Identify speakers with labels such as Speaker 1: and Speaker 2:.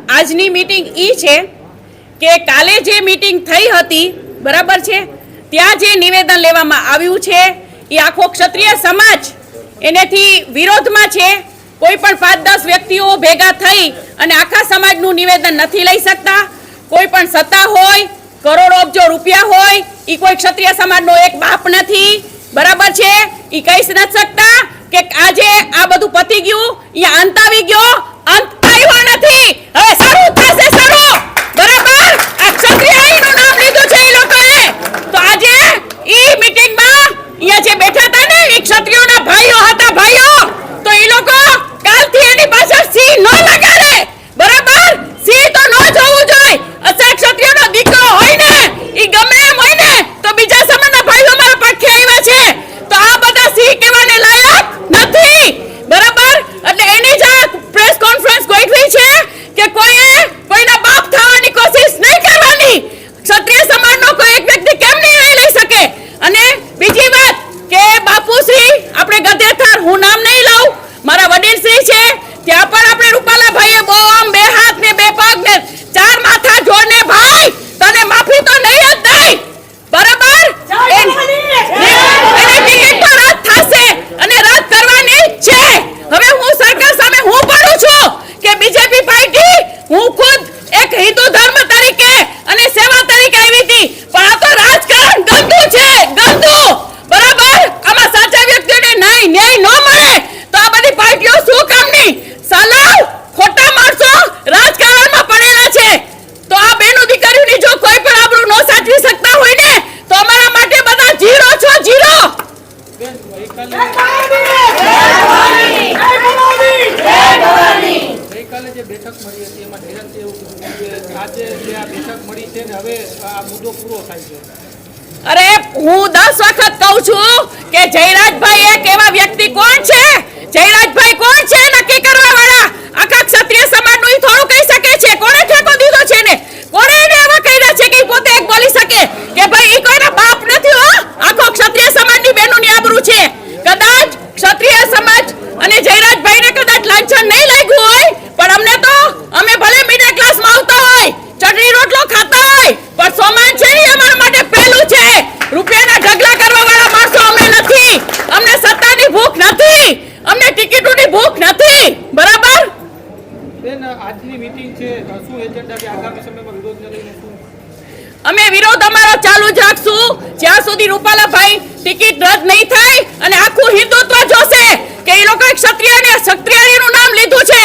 Speaker 1: આજની મીટિંગ ઈ છે કે કાલે જે મીટિંગ થઈ હતી બરાબર છે, ત્યાં જે નિવેદન લેવામાં આવ્યું છે એ આખો ક્ષત્રિય સમાજ એનેથી વિરોધમાં છે. કોઈ પણ 5-10 વ્યક્તિઓ ભેગા થઈ અને આખા સમાજનું નિવેદન નથી લઈ શકતા. કોઈ પણ સત્તા હોય, કરોડો અબજો રૂપિયા હોય, એ કોઈ ક્ષત્રિય સમાજનો એક બાપ નથી, બરાબર છે. એ કહી નથી શકતા કે આજે આ બધું પતી ગયું, અહીંયા અંત આવી ગયો, અંત આવ્યો નથી. હવે શરૂ થશે, શરૂ, બરાબર. આ ક્ષત્રિયનું નામ લીધું છે એ લોકોએ. તો આજે ઈ મીટિંગમાં અહીંયા જે બેઠા હતા ને એ ક્ષત્રિયોના ભાઈઓ હતા, ભાઈઓ. તો એ લોકો કાલથી એની પાછળ સી ન લગાડે, બરાબર. સી તો ન જોવું જોઈએ. અસલ ક્ષત્રિયોનો દીકરો હોય ને એ ગમે એમ હોય ને તો બીજા સમાજના ભાઈઓ અમારા પાઠે આવ્યા છે, તો આ બધા સી કહેવાને લાયક નથી, બરાબર. એટલે એની જ પ્રેસ કોન્ફરન્સ ગોઠવી છે કે કોઈના બાપ થવાની કોશિશ નહીં કરવાની. ક્ષત્રિય સમાજનો કોઈ એક વ્યક્તિ કેમ નિર્ણય લઈ શકે. અને બીજી વાત કે બાપુશ્રી, આપણે ગધેથાર, હું નામ નહીં લઉં, મારા વડીલશ્રી છે, ત્યાં પણ આપણે રૂપાલા ભાઈએ બહુ આમ 2 હાથ ને 2 પગ ને 4 માથા જોડને ભાઈ તને માફી તો નહીં જ દઈ, બરાબર. એની ટિકિટ તો રદ થશે અને રદ કરવાની છે. હવે હું સરકાર સામે હું પડું છું કે બીજેપી પાર્ટી, હું ખુદ એક હિન્દુ ધર્મ તરીકે અને સેવા તરીકે આવી હતી, પણ આ તો રાજકારણ ગંદુ છે, ગંદુ, બરાબર. આમાં સાચા વ્યક્તિઓને ન્યાય ન મળે તો આ બધી પાર્ટીઓ શું કામની? સાલાવ ખોટા માણસો રાજકારણમાં પડેલા છે. તો આ બેનો દીકરીઓની જો કોઈ પણ આબરૂ ન સાચવી શકતા હોય ને તો અમારા માટે બધા જીરો છો, જીરો.
Speaker 2: ગઈકાલે જે બેઠક મળી હતી એમાં નિરંતર એવું કીધું કે આજે જે આ બેઠક મળી છે ને હવે આ મુદ્દો પૂરો થાય છે.
Speaker 1: અરે હું 10 વખત કહું છું કે જયરાજભાઈ એક એવા વ્યક્તિ કોણ છે? જયરાજભાઈ કોણ છે નક્કી કરવા વાળા? આખા ક્ષત્રિય સમાજનું ઈ થોડું કહી શકે છે? કોણે ઠેકો દીધો છે ને? કોણે એને એવા કહ્યા છે કે ઈ પોતે એક બોલી શકે કે ભાઈ ઈ કોઈના બાપ નથી હો? આખો ક્ષત્રિય સમાજની બહેનોની આબરૂ છે. કદાચ ક્ષત્રિય સમાજ અને જયરાજભાઈને કદાચ લાંછન નહીં લાગ્યું હોય, પણ અમને તો, અમે ભલે મિડલ ક્લાસમાં આવતા હોય, ચટણી રોટલો ખાતા હોય, પણ સોમાન છે ઈ અમારા માટે પહેલું છે. રૂપિયાના ઢગલા કરવા વાળા માણસો અમે નથી. અમને સત્તાની ભૂખ નથી, અમને ટિકિટોની ભૂખ નથી, બરાબર.
Speaker 2: બેન, આજની મીટિંગ છે, શું એજન્ડા છે આગામી સમયમાં વિરોધને લઈને? શું
Speaker 1: અમે વિરોધ અમારો ચાલુ જ રાખશું જ્યાં સુધી રૂપાલાભાઈ ટિકિટ રદ નહીં થાય અને આખું હિન્દુત્વ જોશે કે એ લોકોએ ક્ષત્રિયનું નામ લીધું છે